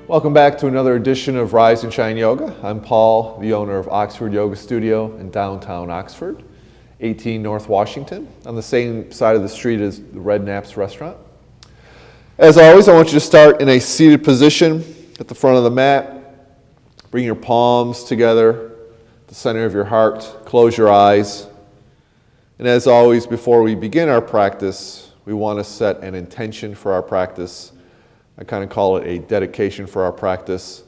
Welcome back to another edition of Rise and Shine Yoga. I'm Paul, the owner of Oxford Yoga Studio in downtown Oxford, 18 North Washington, on the same side of the street as the Red Naps restaurant. As always, I want you to start in a seated position at the front of the mat. Bring your palms together, the center of your heart. Close your eyes. And as always, before we begin our practice, we want to set an intention for our practice. I kind of call it a dedication for our practice.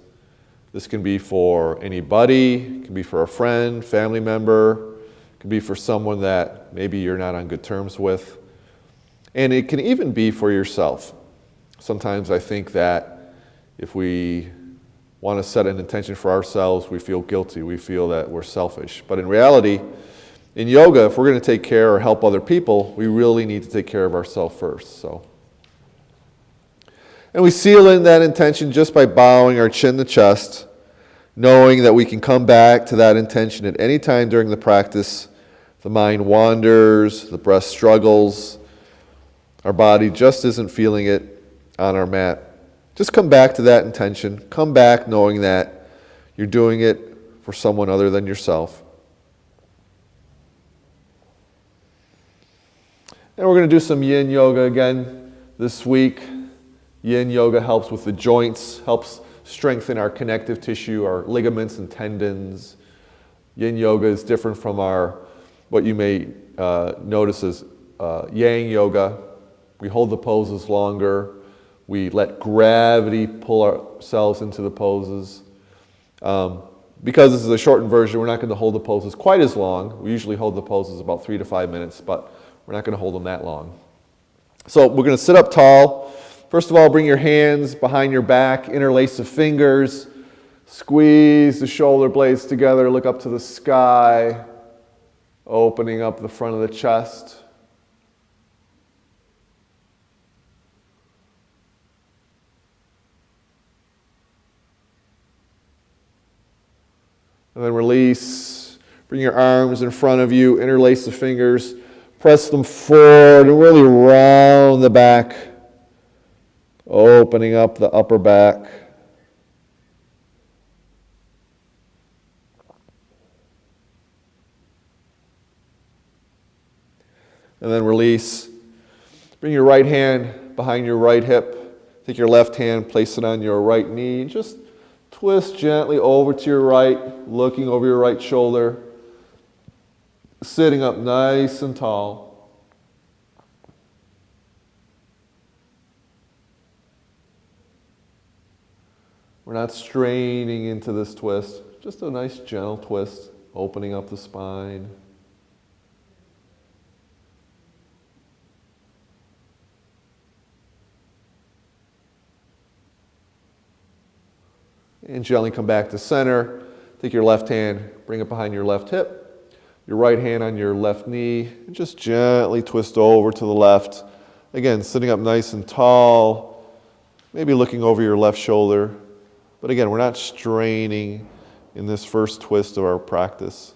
This can be for anybody, it can be for a friend, family member, it can be for someone that maybe you're not on good terms with. And it can even be for yourself. Sometimes I think that if we want to set an intention for ourselves, we feel guilty, we feel that we're selfish. But in reality, in yoga, if we're going to take care or help other people, we really need to take care of ourselves first. And we seal in that intention just by bowing our chin to chest, knowing that we can come back to that intention at any time during the practice. The mind wanders, the breath struggles, our body just isn't feeling it on our mat. Just come back to that intention. Come back knowing that you're doing it for someone other than yourself. And we're going to do some yin yoga again this week. Yin yoga helps with the joints, helps strengthen our connective tissue, our ligaments and tendons. Yin yoga is different from what you may notice as yang yoga. We hold the poses longer. We let gravity pull ourselves into the poses. Because this is a shortened version, we're not going to hold the poses quite as long. We usually hold the poses about 3 to 5 minutes, but we're not going to hold them that long. So we're going to sit up tall. First of all, bring your hands behind your back, interlace the fingers, squeeze the shoulder blades together, look up to the sky, opening up the front of the chest. And then release. Bring your arms in front of you, interlace the fingers, press them forward, and really round the back. Opening up the upper back. And then release. Bring your right hand behind your right hip. Take your left hand, place it on your right knee. Just twist gently over to your right, looking over your right shoulder. Sitting up nice and tall. We're not straining into this twist, just a nice gentle twist, opening up the spine. And gently come back to center. Take your left hand, bring it behind your left hip, your right hand on your left knee, and just gently twist over to the left. Again, sitting up nice and tall, maybe looking over your left shoulder. But again, we're not straining in this first twist of our practice.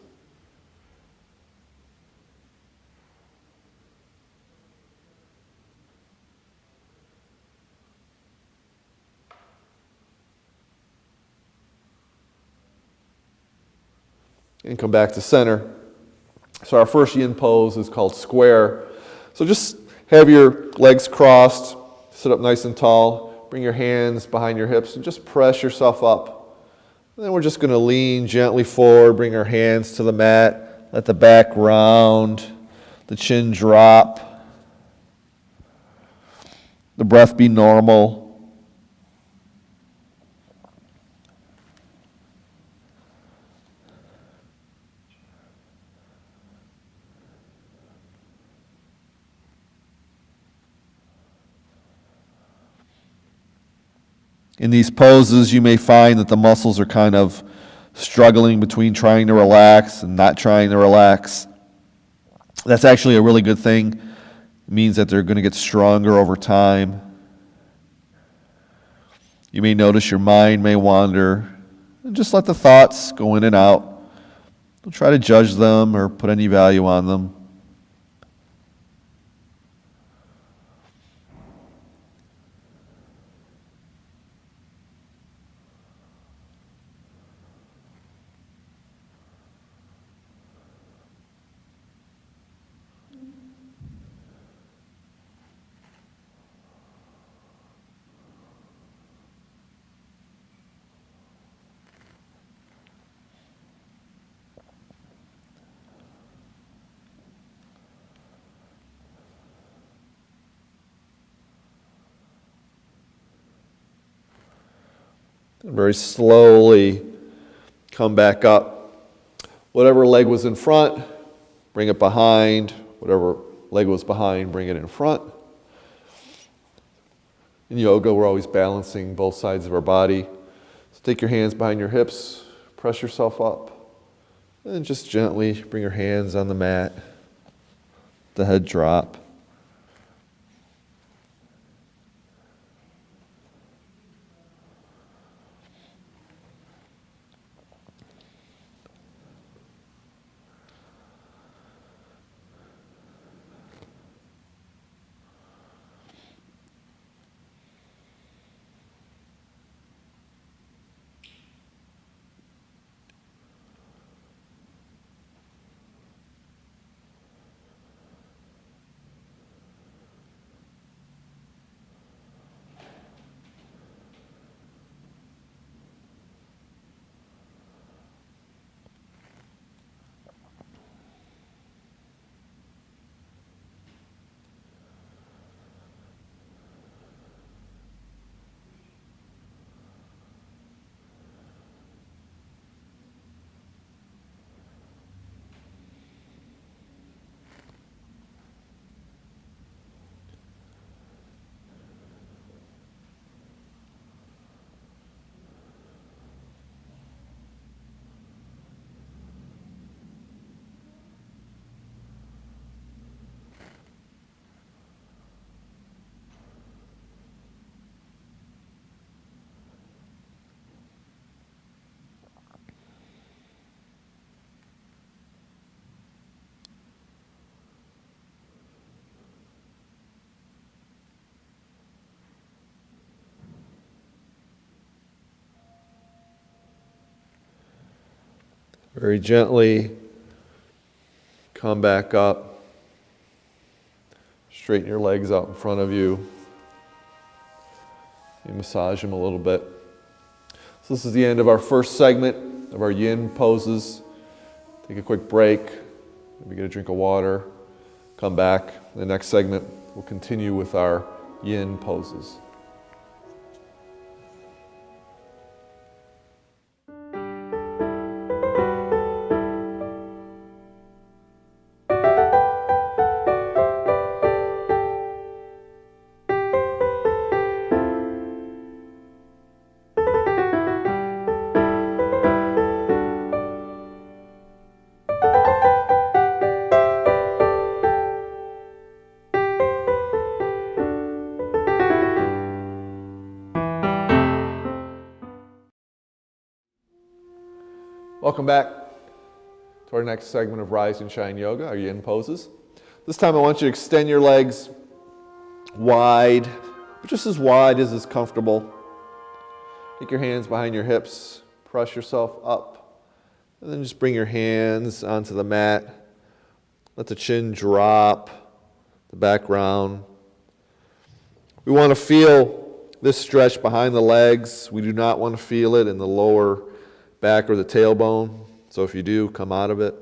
And come back to center. So our first yin pose is called square. So just have your legs crossed, sit up nice and tall. Bring your hands behind your hips and just press yourself up. And then we're just going to lean gently forward, bring our hands to the mat, let the back round, the chin drop, the breath be normal. In these poses, you may find that the muscles are kind of struggling between trying to relax and not trying to relax. That's actually a really good thing. It means that they're going to get stronger over time. You may notice your mind may wander. And just let the thoughts go in and out. Don't try to judge them or put any value on them. And very slowly come back up. Whatever leg was in front, bring it behind. Whatever leg was behind, bring it in front. In yoga, we're always balancing both sides of our body. So take your hands behind your hips, press yourself up, and just gently bring your hands on the mat, the head drop. Very gently come back up. Straighten your legs out in front of you. You massage them a little bit. So this is the end of our first segment of our yin poses. Take a quick break. Maybe get a drink of water. Come back. In the next segment, we'll continue with our yin poses. Welcome back to our next segment of Rise and Shine Yoga, our yin poses. This time I want you to extend your legs wide, but just as wide as is comfortable. Take your hands behind your hips, press yourself up, and then just bring your hands onto the mat. Let the chin drop, the back round. We want to feel this stretch behind the legs. We do not want to feel it in the lower back or the tailbone. So if you do, come out of it.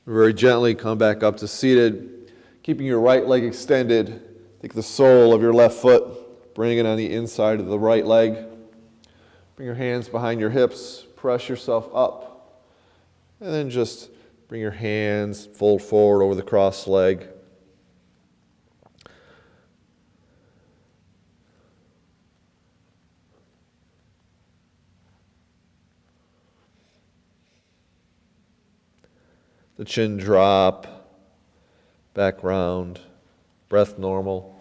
Very gently come back up to seated, keeping your right leg extended. Take the sole of your left foot, bring it on the inside of the right leg. Bring your hands behind your hips, press yourself up, and then just bring your hands, fold forward over the crossed leg. The chin drop, back round, breath normal.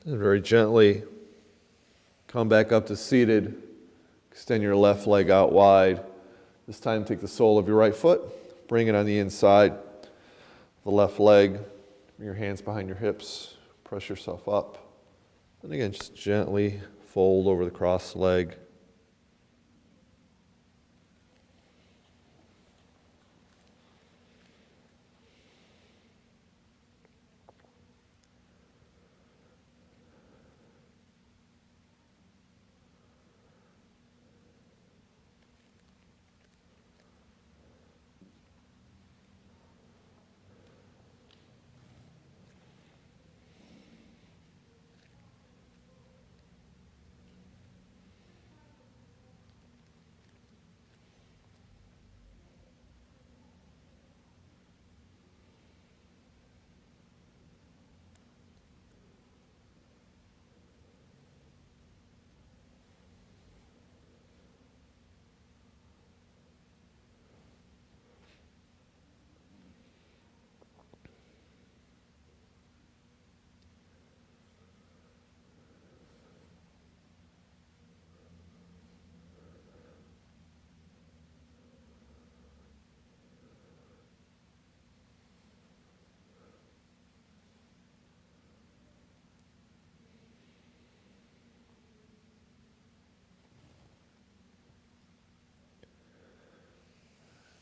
And very gently come back up to seated. Extend your left leg out wide. This time take the sole of your right foot, bring it on the inside of the left leg. Bring your hands behind your hips, press yourself up. And again, just gently fold over the crossed leg.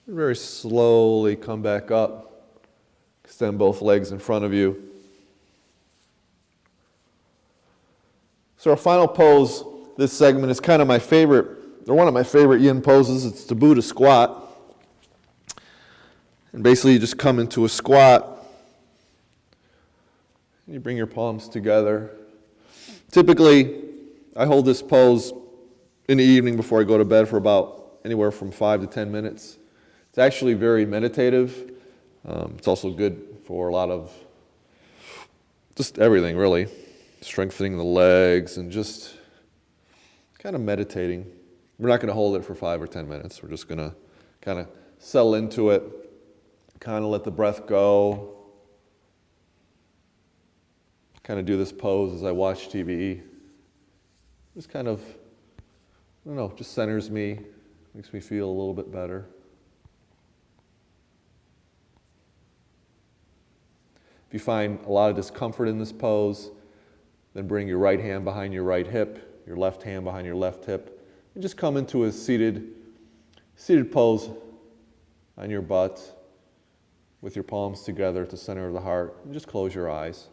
Very slowly come back up. Extend both legs in front of you. So our final pose, this segment is kind of my favorite, or one of my favorite yin poses. It's the Buddha squat. And basically you just come into a squat. And you bring your palms together. Typically, I hold this pose in the evening before I go to bed for about anywhere from 5 to 10 minutes. It's actually very meditative. It's also good for a lot of just everything, really. Strengthening the legs and just kind of meditating. We're not going to hold it for 5 or 10 minutes. We're just going to kind of settle into it, kind of let the breath go, kind of do this pose as I watch TV. Just kind of, I don't know, just centers me, makes me feel a little bit better. If you find a lot of discomfort in this pose, then bring your right hand behind your right hip, your left hand behind your left hip, and just come into a seated pose on your butt with your palms together at the center of the heart, and just close your eyes.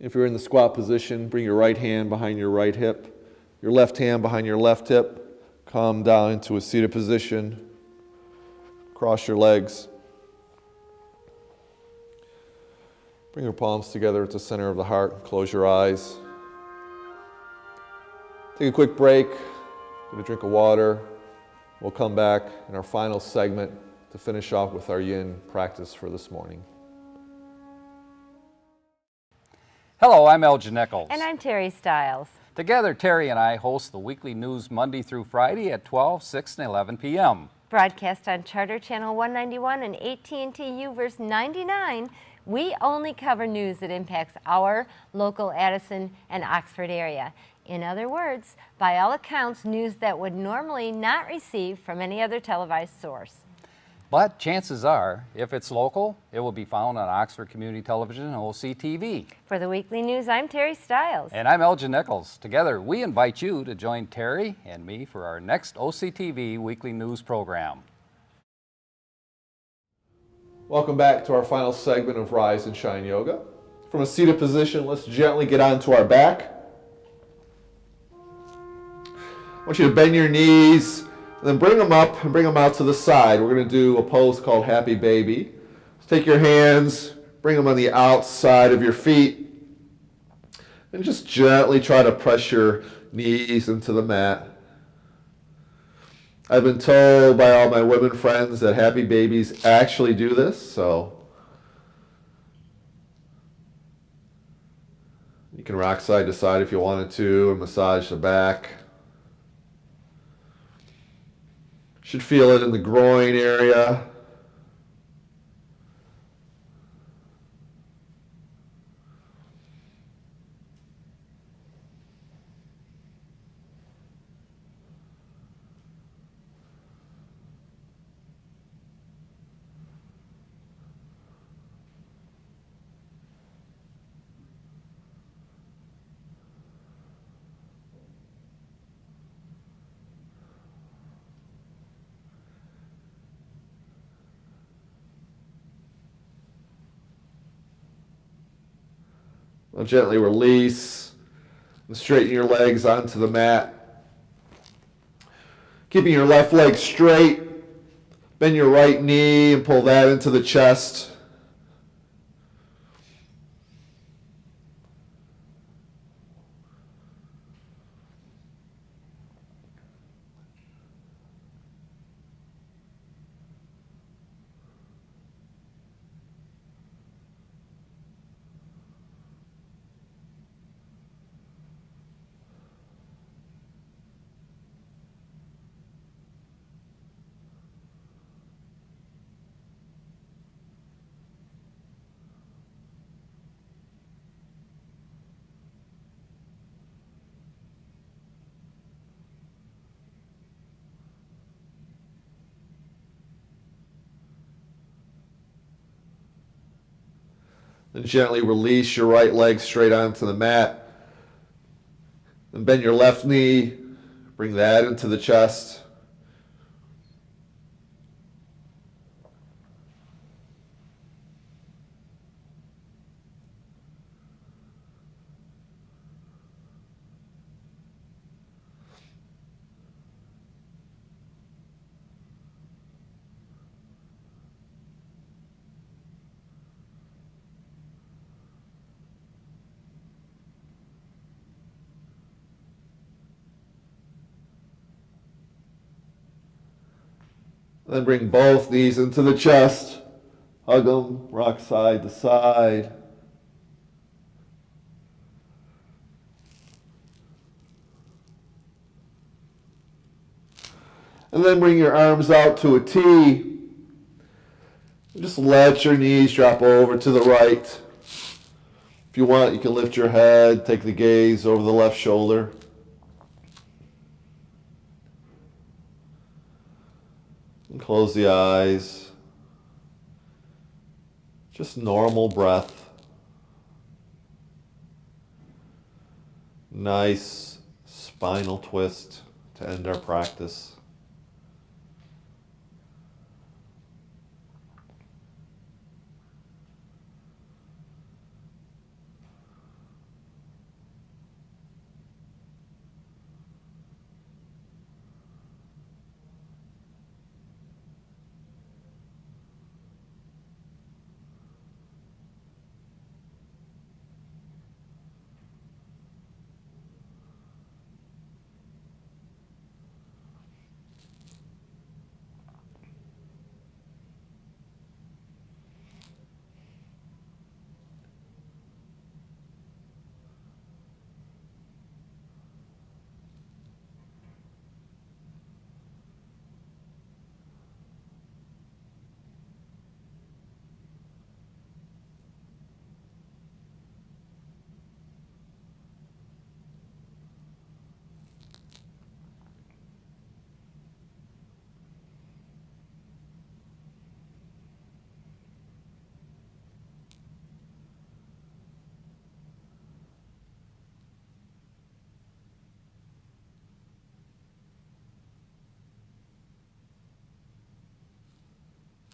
If you're in the squat position, bring your right hand behind your right hip, your left hand behind your left hip. Come down into a seated position. Cross your legs. Bring your palms together at the center of the heart. Close your eyes. Take a quick break. Get a drink of water. We'll come back in our final segment to finish off with our yin practice for this morning. Hello, I'm Elgin Nichols. And I'm Terry Stiles. Together, Terry and I host the weekly news Monday through Friday at 12, 6, and 11 p.m. Broadcast on Charter Channel 191 and AT&T U-verse 99, we only cover news that impacts our local Addison and Oxford area. In other words, by all accounts, news that would normally not receive from any other televised source. But chances are, if it's local, it will be found on Oxford Community Television and OCTV. For the weekly news, I'm Terry Stiles. And I'm Elgin Nichols. Together, we invite you to join Terry and me for our next OCTV weekly news program. Welcome back to our final segment of Rise and Shine Yoga. From a seated position, let's gently get onto our back. I want you to bend your knees, and then bring them up and bring them out to the side. We're going to do a pose called Happy Baby. So take your hands, bring them on the outside of your feet, and just gently try to press your knees into the mat. I've been told by all my women friends that happy babies actually do this, so you can rock side to side if you wanted to and massage the back. Should feel it in the groin area. Now gently release and straighten your legs onto the mat. Keeping your left leg straight, bend your right knee and pull that into the chest. Then gently release your right leg straight onto the mat. Then bend your left knee, bring that into the chest. Then bring both knees into the chest. Hug them, rock side to side. And then bring your arms out to a T. Just let your knees drop over to the right. If you want, you can lift your head, take the gaze over the left shoulder. And close the eyes. Just normal breath. Nice spinal twist to end our practice.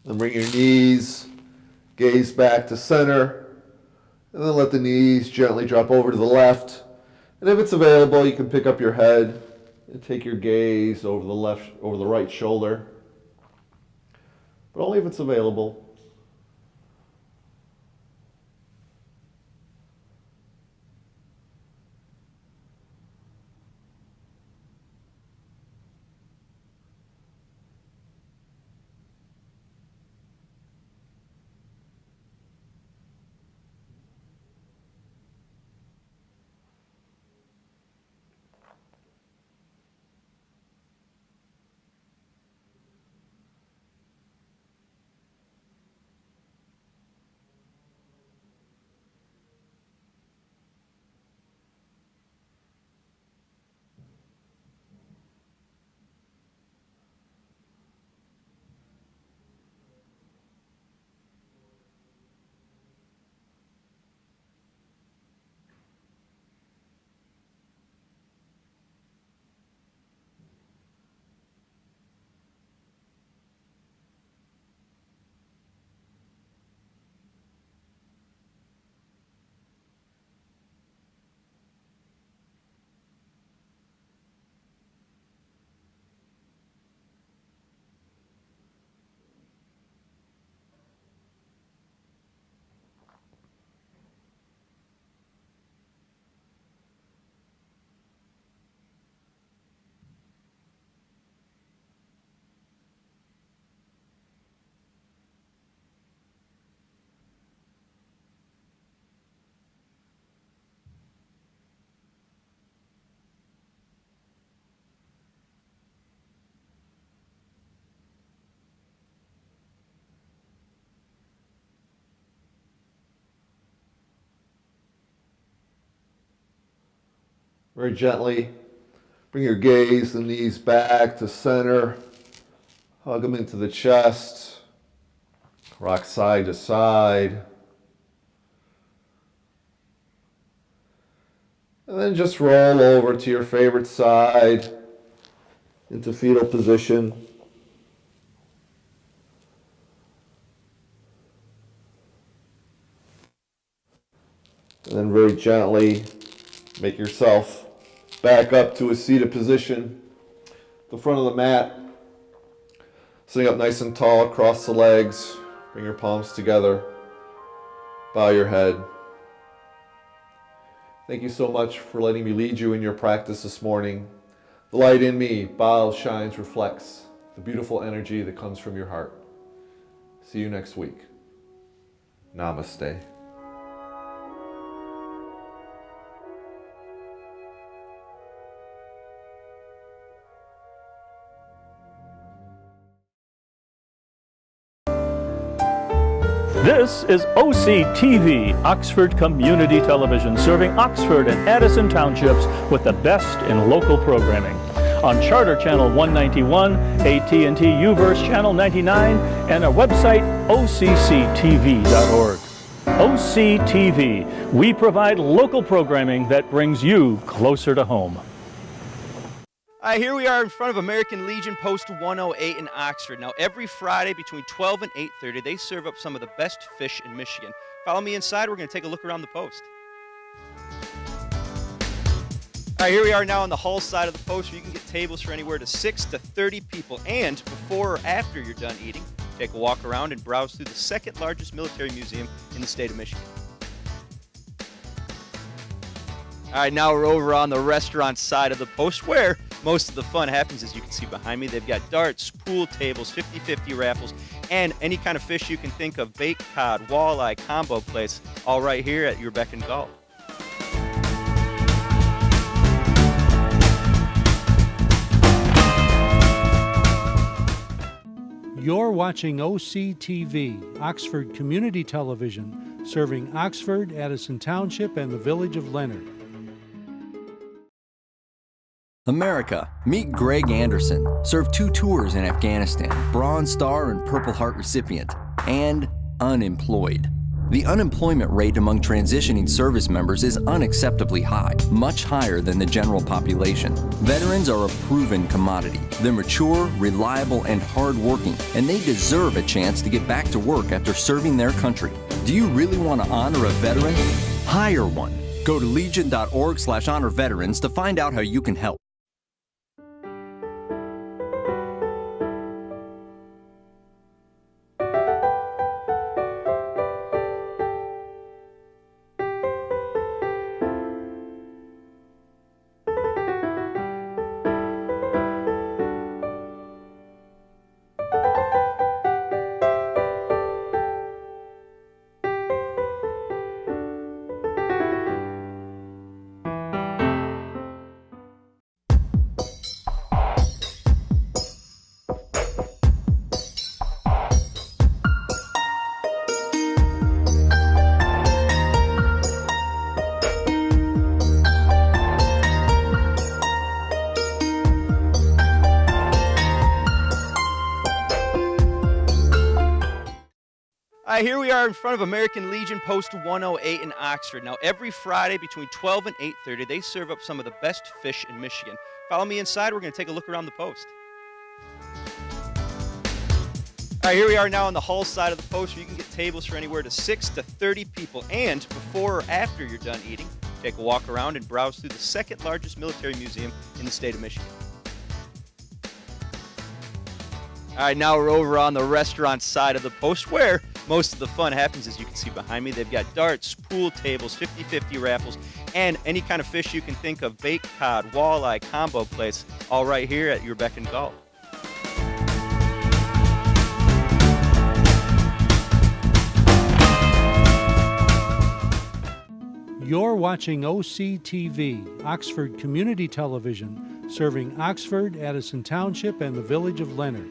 Then bring your knees, gaze back to center, and then let the knees gently drop over to the left. And if it's available, you can pick up your head and take your gaze over the right shoulder. But only if it's available. Very gently, bring your gaze, the knees back to center. Hug them into the chest. Rock side to side. And then just roll over to your favorite side into fetal position. And then very gently make yourself back up to a seated position. The front of the mat. Sitting up nice and tall, cross the legs. Bring your palms together. Bow your head. Thank you so much for letting me lead you in your practice this morning. The light in me bows, shines, reflects the beautiful energy that comes from your heart. See you next week. Namaste. This is OCTV, Oxford Community Television, serving Oxford and Addison Townships with the best in local programming. On Charter Channel 191, AT&T UVerse Channel 99, and our website, OCCTV.org. OCTV, we provide local programming that brings you closer to home. Here we are in front of American Legion Post 108 in Oxford. Now, every Friday between 12 and 8:30, they serve up some of the best fish in Michigan. Follow me inside. We're going to take a look around the post. All right, here we are now on the Hull side of the post, where you can get tables for anywhere to 6 to 30 people. And before or after you're done eating, take a walk around and browse through the second largest military museum in the state of Michigan. All right, now we're over on the restaurant side of the post, where most of the fun happens. As you can see behind me, they've got darts, pool tables, 50-50 raffles, and any kind of fish you can think of, baked cod, walleye, combo plates, all right here at your beck and call. You're watching OCTV, Oxford Community Television, serving Oxford, Addison Township, and the village of Leonard. America, meet Greg Anderson, served 2 tours in Afghanistan, Bronze Star and Purple Heart recipient, and unemployed. The unemployment rate among transitioning service members is unacceptably high, much higher than the general population. Veterans are a proven commodity. They're mature, reliable, and hardworking, and they deserve a chance to get back to work after serving their country. Do you really want to honor a veteran? Hire one. Go to legion.org/honor veterans to find out how you can help. Here we are in front of American Legion Post 108 in Oxford. Now, every Friday between 12 and 8:30, they serve up some of the best fish in Michigan. Follow me inside. We're going to take a look around the post. All right, here we are now on the Hull side of the post, where you can get tables for anywhere to 6 to 30 people. And before or after you're done eating, take a walk around and browse through the second largest military museum in the state of Michigan. All right, now we're over on the restaurant side of the post, where most of the fun happens. As you can see behind me, they've got darts, pool tables, 50-50 raffles, and any kind of fish you can think of, baked cod, walleye, combo plates, all right here at your beck and call. You're watching OCTV, Oxford Community Television, serving Oxford, Addison Township, and the Village of Leonard.